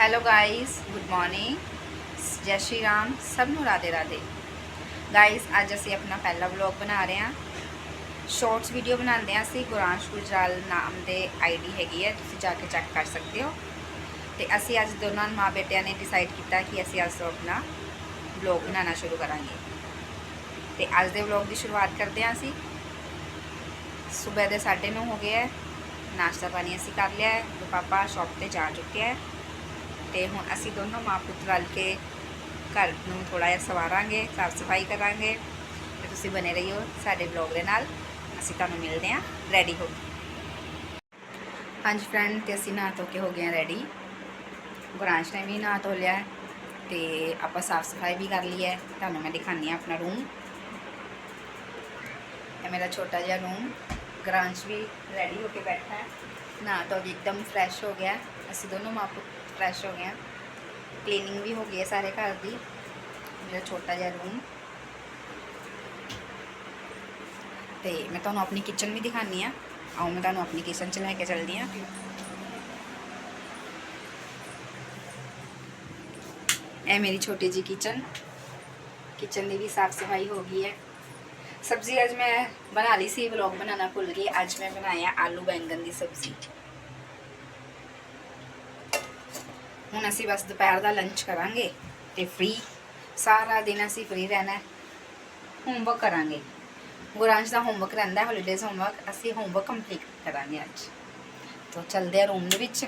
Hello guys, good morning, ਜੈ ਸ਼੍ਰੀ ਰਾਮ, ਸਭ ਨੂੰ ਰਾਧੇ ਰਾਧੇ। ਗਾਇਸ, ਅੱਜ ਅਸੀਂ ਆਪਣਾ ਪਹਿਲਾ ਵਲੌਗ ਬਣਾ ਰਹੇ ਹਾਂ। ਸ਼ਾਰਟਸ ਵੀਡੀਓ ਬਣਾਉਂਦੇ ਹਾਂ ਅਸੀਂ। ਗੁਰਾਂਸ਼ ਗੁਜਰਾਲ ਨਾਮ ਦੇ ਆਈਡੀ ਹੈਗੀ ਹੈ, ਤੁਸੀਂ ਜਾ ਕੇ ਚੈੱਕ ਕਰ ਸਕਦੇ ਹੋ। ਤੇ ਅਸੀਂ ਅੱਜ ਦੋਨਾਂ ਮਾਂ ਬੇਟਿਆਂ ਨੇ ਡਿਸਾਈਡ ਕੀਤਾ ਕਿ ਅਸੀਂ ਅੱਜ ਤੋਂ ਆਪਣਾ ਵਲੌਗ ਬਣਾਉਣਾ ਸ਼ੁਰੂ ਕਰਾਂਗੇ। ਤੇ ਅੱਜ ਦੇ ਵਲੌਗ ਦੀ ਸ਼ੁਰੂਆਤ ਕਰਦੇ ਹਾਂ ਅਸੀਂ। ਸਵੇਰ ਦੇ 9:30 ਹੋ ਗਏ ਹੈ। ਨਾਸ਼ਤਾ ਪਾਣੀ ਅਸੀਂ ਕਰ ਲਿਆ ਹੈ ਤੇ ਪਾਪਾ ਸ਼ੌਪ ਤੇ ਜਾ ਚੁੱਕੇ ਹੈ। ਤੇ ਹੁਣ ਅਸੀਂ ਦੋਨੋਂ ਮਾਂ ਪੁੱਤ ਰਲ ਕੇ ਘਰ ਨੂੰ ਥੋੜਾ ਜਿਹਾ ਸਵਾਰਾਂਗੇ, ਸਾਫ ਸਫਾਈ ਕਰਾਂਗੇ। ਤੇ ਤੁਸੀਂ ਬਨੇ ਰਹੀਓ ਸਾਡੇ ਵਲੌਗ ਦੇ ਨਾਲ। ਅਸੀਂ ਤੁਹਾਨੂੰ ਮਿਲਦੇ ਹਾਂ ਰੈਡੀ ਹੋ ਕੇ। ਹਾਂਜੀ ਫਰੈਂਡ, ਤੇ ਅਸੀਂ ਨਹਾ ਧੋ ਕੇ ਹੋ ਗਏ ਹਾਂ ਰੈਡੀ। ਗੁਰਾਂਸ਼ ਨੇ ਵੀ ਨਹਾ ਧੋ ਲਿਆ ਤੇ ਆਪਾਂ ਸਾਫ ਸਫਾਈ ਵੀ ਕਰ ਲਈ ਹੈ। ਤੁਹਾਨੂੰ ਮੈਂ ਦਿਖਾਉਂਦੀ ਹਾਂ ਆਪਣਾ ਰੂਮ। ਇਹ ਮੇਰਾ ਛੋਟਾ ਜਿਹਾ ਰੂਮ। ਗੁਰਾਂਸ਼ ਵੀ ਰੈਡੀ ਹੋ ਕੇ ਬੈਠਾ ਹੈ, ਨਹਾ ਧੋ ਕੇ ਇੱਕਦਮ ਫਰੈਸ਼ ਹੋ ਗਿਆ। ਅਸੀਂ ਦੋਨੋਂ ਮਾਂ ਪੁੱਤ ਫਰੈਸ਼ ਹੋ गया। क्लीनिंग भी हो गई है सारे घर की। मेरा छोटा जिहा रूम। तो मैं तुहानूं अपनी किचन भी दिखानी हाँ। आओ मैं तुहानूं अपनी किचन च लैके चलदी हाँ। यह मेरी छोटी जी किचन की भी साफ सफाई हो गई है। सब्जी अज मैं बना ली सी, व्लॉग बनाना भुल गई। अज मैं बनाया आलू बैंगन की सब्जी। ਹੁਣ ਅਸੀਂ बस दोपहर का लंच करांगे तो फ्री। सारा दिन असी फ्री रहना है। होमवर्क करांगे। गुरांश का होमवर्क रहिंदा है, हॉलीडेज होमवर्क। असी होमवर्क कंप्लीट करांगे अज। तो चलते हैं रूम दे विच।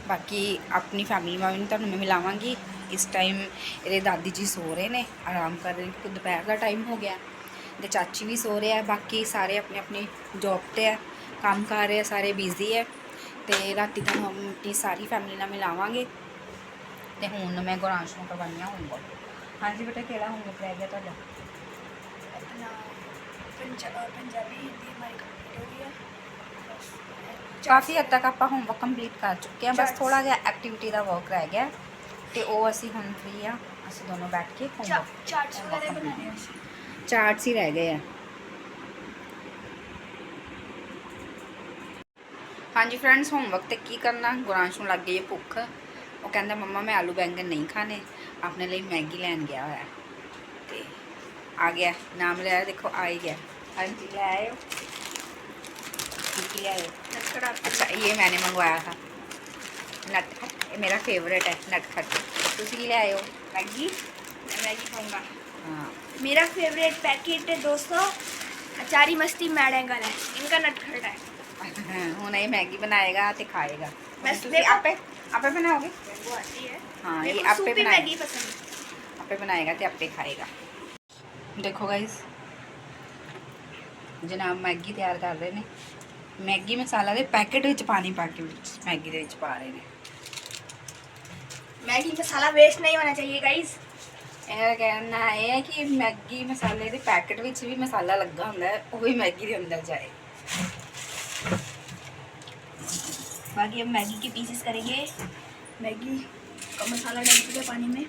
बाकी अपनी फैमिली में भी तुहानूं मैं मिलावांगी। इस टाइम ये दादी जी सो रहे ने, आराम कर रहे हैं क्योंकि दोपहर का टाइम हो गया। तो चाची भी सो रहे हैं। बाकी सारे अपनी अपनी जॉब पर है, काम कर रहे हैं, सारे बिजी है। तो राती तो हम अपनी सारी फैमिली नाल मिलावांगे। तो हुण मैं गुरांश नूं करवानी है होमवर्क। हाँ जी बेटा, किहड़ा होमवर्क रह गया तुहाडा? पंजाबी हिंदी हमारी कंप्लीट हो गई है। काफ़ी हद तक आप होमवर्क कंप्लीट कर चुके हैं। बस थोड़ा जिहा एक्टिविटी का वर्क रह गया तो वो असी हुण फ्री हाँ। असी दोनों बैठ के चार्ट्स वगैरह बनाने हैं। चार्ट्स ही रह गए हैं। हाँ जी फ्रेंड्स, होमवर्क तो की करना। गुरांश नूं लग गई है भुख। वो कहता मम्मा मैं आलू बैंगन नहीं खाने, अपने लिए मैगी लैन गया हुआ है। तो आ गया, नाम लिया, देखो आ ही गया। हाँ जी, ले आए हो? ले आए हो? अच्छा, ये मैंने मंगवाया था नटखट। ये मेरा फेवरेट है नटखट। तुसी ले आए हो? मैगी। मैं मैगी खाऊंगा। हाँ, मेरा फेवरेट पैकेट है दोस्तों, अचारी मस्ती मैडेंगल है, इनका नटखट है। हूँ ये मैगी बनाएगा तो खाएगा। बस तुसी आपे आपे बनाओगे? वो आती है। हाँ, मेरे ये को आपे सूपी बनाएगा। मैगी पसंद है। आपे बनाएगा तो आपे खाएगा। देखो गाइस, जनाब मैगी तैयार कर रहे हैं। मैगी मसाला के पैकेट विच पानी पा के मैगी दे विच पा रहे हैं। मैगी मसाला वेस्ट नहीं होना चाहिए गाइस। यह कहना यह है कि मैगी मसाले के पैकेट विच भी मसाला लगा होंदा है, वो भी मैगी के अंदर जाए। बाकी हम मैगी के पीसेस करेंगे। मैगी का मसाला डाल चुके पानी में।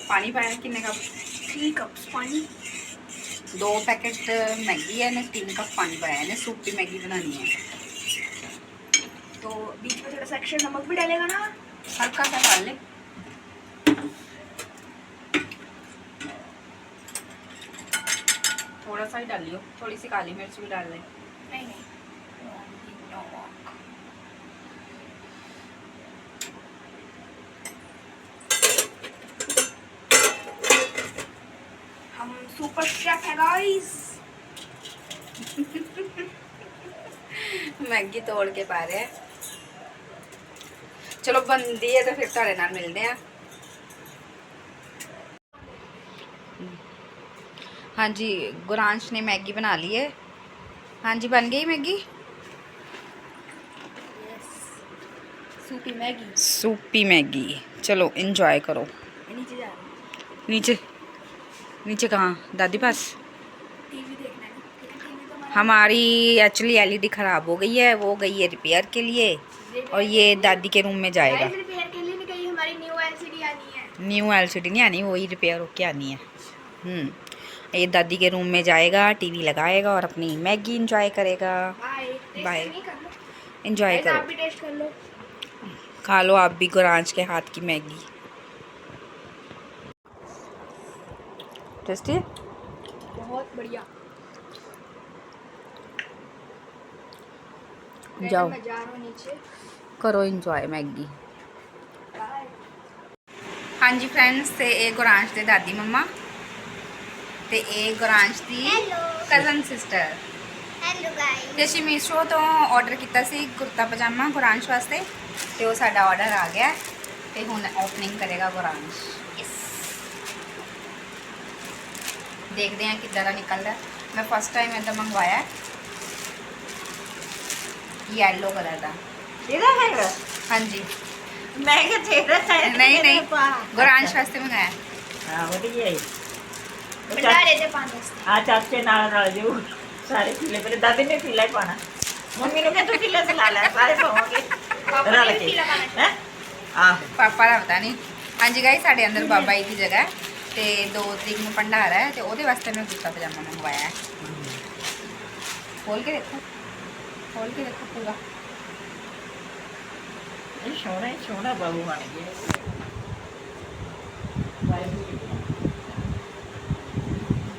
पानी पाया कितने कप? 3 कप्स पानी। 2 पैकेट मैगी है ने 3 कप पानी पाया ने। सूपी मैगी बनानी है तो बीच में थोड़ा सा एक्स्ट्रा नमक भी डालेगा ना, हल्का सा डाल ले। थोड़ा सा ही डालियो, थोड़ी सी काली मिर्च भी डाल ले। नहीं नहीं हम सुपर शेफ है गाइस। मैगी तोड़ के पा रहे हैं। चलो बनती है तो फिर तुहाडे नाल मिलते हैं। हाँ जी, गुरांश ने मैगी बना ली है। हाँ जी, बन गई मैगी। सूपी मैगी। सूपी मैगी। चलो इंजॉय करो। नीचे जा रहा नीचे नीचे कहाँ? दादी पास। टीवी देखना है क्योंकि टीवी तो हमारा हमारी एक्चुअली एलईडी ख़राब हो गई है, वो गई है रिपेयर के लिए और ये दादी के रूम में जाएगा। रिपेयर के लिए नहीं गई, हमारी न्यू एलसीडी आनी है। न्यू एलसीडी नहीं आनी, वही रिपेयर होके आनी है। ये दादी के रूम में जाएगा, टीवी लगाएगा और अपनी मैगी इंजॉय करेगा। बाय। बाय। एंजॉय गाइस आप करो, भी टेस्ट कर लो। खा लो आप भी गुरांश के हाथ की मैगी। टेस्टी है? बहुत बढ़िया। जाओ मैं जा रहा हूँ नीचे। करो इंजॉय मैगी। बाय। हाँ जी फ्रेंड्स, ते ये गुरांश दे दादी मम्मा ते ये गुरांश दी कज़न सिस्टर। Hello guys. ਤੇ ਅਸੀਂ ਮੀਸ਼ੋ ਤੋਂ ਆਰਡਰ ਕੀਤਾ ਸੀ ਕੁਰਤਾ ਪਜਾਮਾ ਗੁਰਾਂਸ਼ ਵਾਸਤੇ ਤੇ ਉਹ ਸਾਡਾ ਆਰਡਰ ਆ ਗਿਆ ਤੇ ਹੁਣ ਓਪਨਿੰਗ ਕਰੇਗਾ ਗੁਰਾਂਸ਼। ਦੇਖਦੇ ਹਾਂ ਕਿੱਦਾਂ ਦਾ ਨਿਕਲਦਾ। ਮੈਂ ਫਸਟ ਟਾਈਮ ਇਦਾਂ ਮੰਗਵਾਇਆ येलो कलर ਦਾ। तेरा है? ਹਾਂਜੀ मैं क्या तेरा है? नहीं नहीं पा। ਗੁਰਾਂਸ਼ ਵਾਸਤੇ ਮੰਗਾਇਆ। हाँ वो तो ये भंडारे दे पानी से। हाँ चाचे नाल जो सारे पीले पहले दादी ने पीला ही पाना मम्मी ने क्या तू पीला से ला ले सारे पाओगे पापा ने भी पीला पाना हैं आहो ਪਾਪਾ ਦਾ ਪਤਾ ਨਹੀਂ। ਹਾਂਜੀ ਗਾਇਸ ਸਾਡੇ ਅੰਦਰ ਬਾਬਾ ਜੀ ਦੀ ਜਗ੍ਹਾ ਹੈ ਤੇ 2 ਤਰੀਕ ਨੂੰ ਭੰਡਾਰਾ ਹੈ ਤੇ ਉਹਦੇ ਵਾਸਤੇ ਮੈਂ ਕੁਰਤਾ ਪਜਾਮਾ ਮੰਗਵਾਇਆ ਹੈ। ਖੋਲ ਕੇ ਦੇਖੋ ਪੂਰਾ। ये सोना बहू बन गया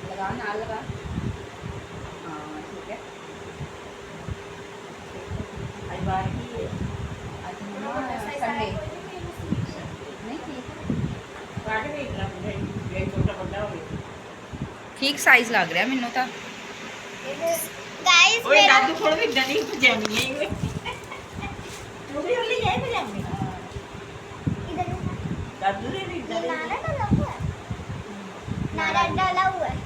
लगा ना लगा। हाँ ठीक है। आज बाहर की है आज संडे नहीं ठीक काट नहीं इतना मुझे ये छोटा बड़ा हो गया ठीक साइज लग रहा मैनू तो। गाइस ओए दादू थोड़ा भी डरी पजामी है ये तू भी होली जाए पजामी इधर दादू ने भी डरी नारा डाला हुआ है। नारा डाला हुआ है।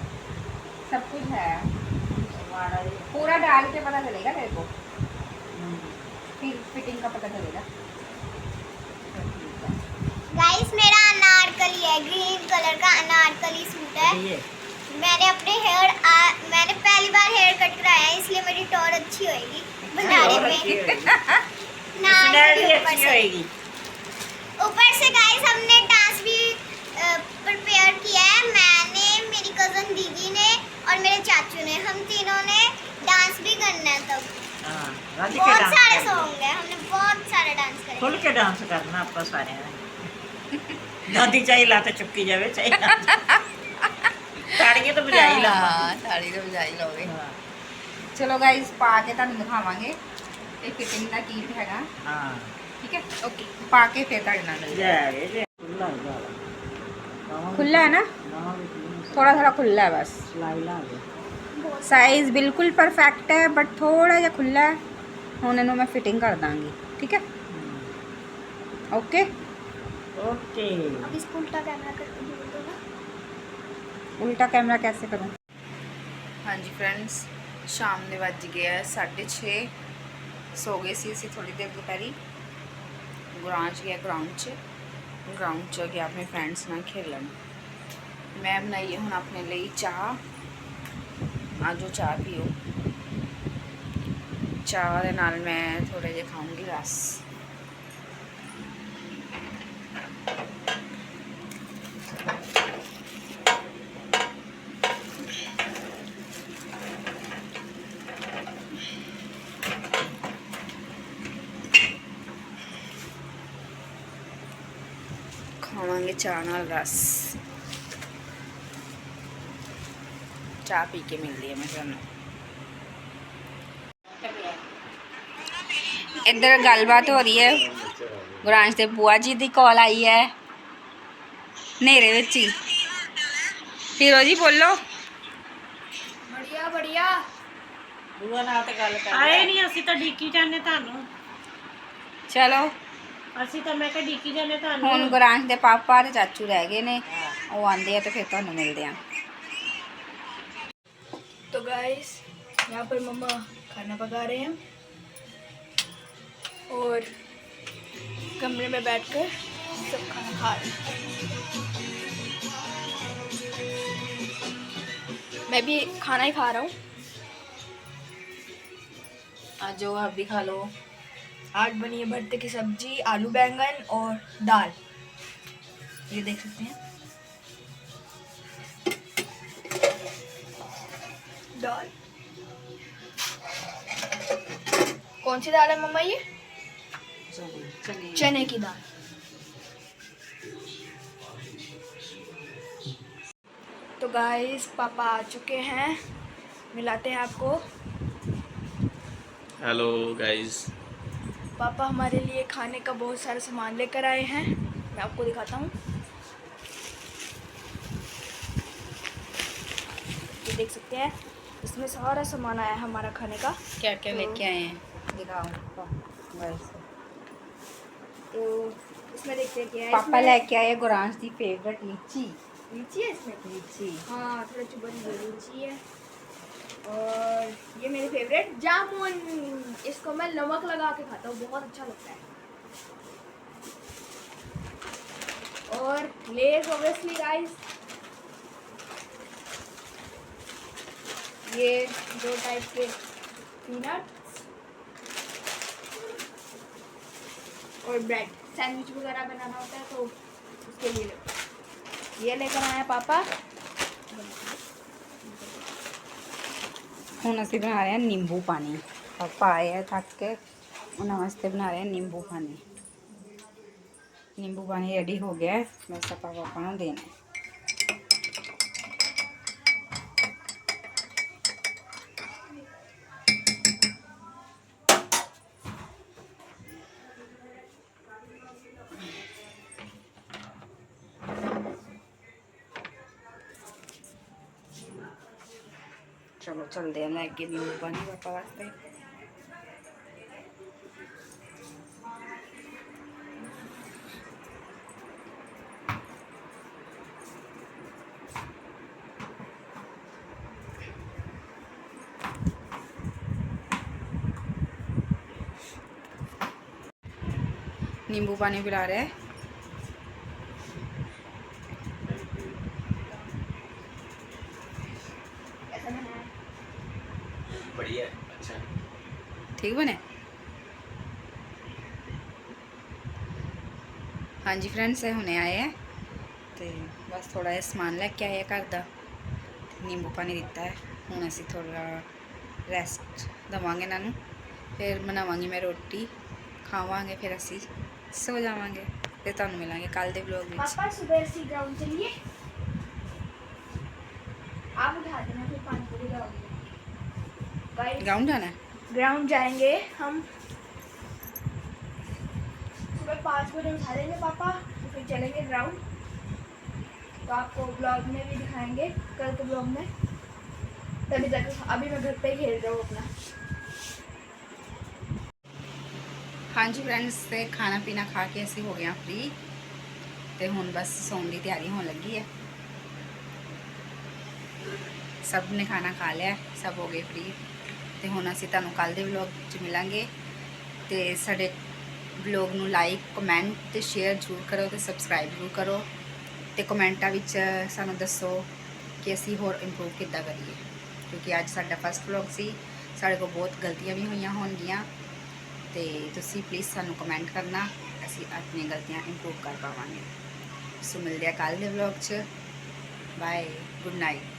सब कुछ है पूरा डाल के पता चलेगा तेरे को फिर फिटिंग का पता चलेगा। गाइस मेरा अनारकली है, ग्रीन कलर का अनारकली सूट है। ये मैंने पहली बार हेयर कट कराया है इसलिए मेरी टॉर अच्छी होएगी भंडारे में। स्नैप भी ऊपर अच्छी से होएगी गाइस हमने डांस भी प्रिपेयर किया है। मैंने, मेरी कजन दीदी ने और मेरे चाचू ने, हम तीनों ने डांस भी करना है। तब हां राधिका बहुत डांस सारे करना। सॉन्ग है, हमने बहुत सारे डांस करे। खुल के डांस करना आपका सारे दादी चाहिए लाते चुपकी जावे चाहिए ताड़ियां तो बजाई ला ताड़ी तो बजाई लोगे। हां चलो गाइस पा के ਤੁਹਾਨੂੰ ਦਿਖਾਵਾਂਗੇ ਇਹ ਫਿਟਿੰਗ ਦਾ ਕੀ ਹੈਗਾ। हां ठीक है ओके पा के फिर ਤੁਹਾਡੇ ਨਾਲ ਮਿਲਦੇ जय ये खुला है खुला है ना थोड़ा थोड़ा खुला है बस सिलाई ला दे साइज बिल्कुल परफेक्ट है बट थोड़ा ਜਿਹਾ खुला है। ਹੁਣ ਇਹਨੂੰ ਮੈਂ ਫਿਟਿੰਗ ਕਰ ਦਾਂਗੀ ठीक है ओके। ओके अब इसको उल्टा कैमरा करके बोल दो ना। उल्टा कैमरा कैसे करूँ। हाँ जी फ्रेंड्स शाम ਦੇ ਵੱਜ ਗਏ 6:30 ਸੋ ਗਏ ਸੀ ਅਸੀਂ ਥੋੜੀ ਦੇਰ ਦੁਪਹਿਰੀ। ਗੁਰਾਂਸ਼ ਗਿਆ ਗਰਾਊਂਡ 'ਚ ਗਿਆ ਆਪਣੇ ਫਰੈਂਡਸ ਨਾਲ ਖੇਲਣ। ਮੈਂ ਬਣਾਈ ਹੈ ਹੁਣ ਆਪਣੇ ਲਈ ਚਾਹ। ਆਜੋ ਚਾਹ ਪੀਓ। ਚਾਹ ਦੇ ਨਾਲ ਮੈਂ ਥੋੜੇ ਜਿਹੇ ਖਾਊਂਗੀ ਰਸ। ਖਾਵਾਂਗੇ ਚਾਹ ਨਾਲ ਰਸ। ਚਾਹ ਪੀ ਕੇ ਮਿਲਦੀ ਹੈ ਮੈਂ ਤੁਹਾਨੂੰ। ਇੱਧਰ ਗੱਲਬਾਤ ਹੋ ਰਹੀ ਹੈ। ਗੁਰਾਂਸ਼ ਦੇ ਬੂਆ ਜੀ ਦੀ ਕਾਲ ਆਈ ਹੈ ਹਨੇਰੇ ਵਿੱਚ ਹੀ। ਹੀਰੋ ਜੀ ਬੋਲੋ। बढ़िया बढ़िया। बुआ नाल ते गल कर ਆਏ ਨਹੀਂ ਅਸੀਂ ਤਾਂ ਡੀਕੀ ਜਾਂਦੇ ਤੁਹਾਨੂੰ ਚਲੋ ਅਸੀਂ ਤਾਂ ਮੈਂ ਕਿਹਾ ਡੀਕੀ ਜਾਂਦੇ ਹੁਣ ਤੁਹਾਨੂੰ ਗੁਰਾਂਸ਼ ਦੇ ਪਾਪਾ ਤੇ ਚਾਚੂ ਰਹਿ ਗਏ ਨੇ ਉਹ ਆਂਦੇ ਆ ਤੇ ਫਿਰ ਤੁਹਾਨੂੰ ਮਿਲਦੇ ਆ। तो गाइस यहाँ पर मम्मा खाना पका रहे हैं और कमरे में बैठकर सब खाना खा रहे हैं। मैं भी खाना ही खा रहा हूँ। आज जो आप भी खा लो। आज बनी है भरते की सब्जी, आलू बैंगन और दाल। ये देख सकते हैं दाल। कौन कौन सी दाल है मम्मा ये? चने चने की दाल। तो गाइस पापा आ चुके हैं, मिलाते हैं आपको। Hello guys. पापा हमारे लिए खाने का बहुत सारा सामान लेकर आए हैं, मैं आपको दिखाता हूँ। ये देख सकते हैं, इसमें सारा सामान आया है हमारा खाने का। क्या क्या लेके आए हैं दिखाओ गाइस। तो इसमें देखते हैं क्या है। पापा लेके आए गुरांश दी फेवरेट लीची। लीची है इसमें। लीची हाँ थोड़ा चुबन लीची है। और ये मेरी फेवरेट जामुन, इसको मैं नमक लगा के खाता हूँ, बहुत अच्छा लगता है। और लेज ऑब्वियसली गाइस, ये 2 टाइप के पीनट्स और ब्रेड, सैंडविच वगैरह बनाना होता है तो उसके लिए ये लेकर आए हैं पापा। ਹੁਣ ਅਸੀਂ ਬਣਾ ਰਹੇ ਹਾਂ ਨਿੰਬੂ ਪਾਣੀ। ਪਾਪਾ ਆਏ ਆ ਥੱਕ ਕੇ, ਉਹਨਾਂ ਵਾਸਤੇ ਬਣਾ ਰਹੇ ਹਾਂ ਨਿੰਬੂ ਪਾਣੀ। ਨਿੰਬੂ ਪਾਣੀ ਰੈਡੀ ਹੋ ਗਿਆ, ਬਸ ਆਪਾਂ ਪਾਪਾ ਨੂੰ ਦੇਣਾ ਹੈ। चलो चलते हैं लैके नींबू पानी पापा वास्ते। नींबू पानी पिला रहे हैं। बढ़िया अच्छा। ठीक बने। हाँ जी फ्रेंड्स, हुणे आए हैं तो बस थोड़ा जिहा समान लैके आए घर का। नींबू पानी दिता है, हुण असीं थोड़ा रेस्ट देवांगे इन्हां नूं, फिर बनावांगी मैं रोटी, खावांगे, फिर असीं सो जावांगे। फिर तुहानूं मिलांगे कल दे व्लॉग विच। पापा सुबह से ग्राउंड चलिए, आप उठा देना फिर पानी पूरी लगाऊंगी। ग्राउंड जाना है। ग्राउंड जाएंगे हम, सुबह 5 बजे उठा देंगे पापा, तो फिर चलेंगे ग्राउंड। तो आपको ब्लॉग में भी दिखाएंगे, कल के ब्लॉग में। तभी तक अभी मैं घर पे ही खेल रहा हूँ अपना। हाँ जी फ्रेंड्स, ते खाना पीना खा के असीं हो गए फ्री, तो हुण बस सौण की तैयारी होने लगी है। सब ने खाना खा लिया, सब हो गए फ्री, तो हुण असीं तुहानूं कल दे व्लॉग च मिलांगे। तो साडे व्लॉग नूं लाइक कमेंट ते शेयर जरूर करो, तो सबसक्राइब जरूर करो, तो कमेंटां विच सानूं दसो कि असीं होर इंप्रूव किद्दां करिए, क्योंकि अज साडा फस्ट व्लॉग सी, साडे कोल बहुत गलतियां भी होईयां होणगीਆਂ। तो तुसीं प्लीज़ सानूं कमेंट करना, असीं अपनी गलतियां इंप्रूव कर पावांगे। सो मिलदे आ कल दे व्लॉग च। Bye, good night.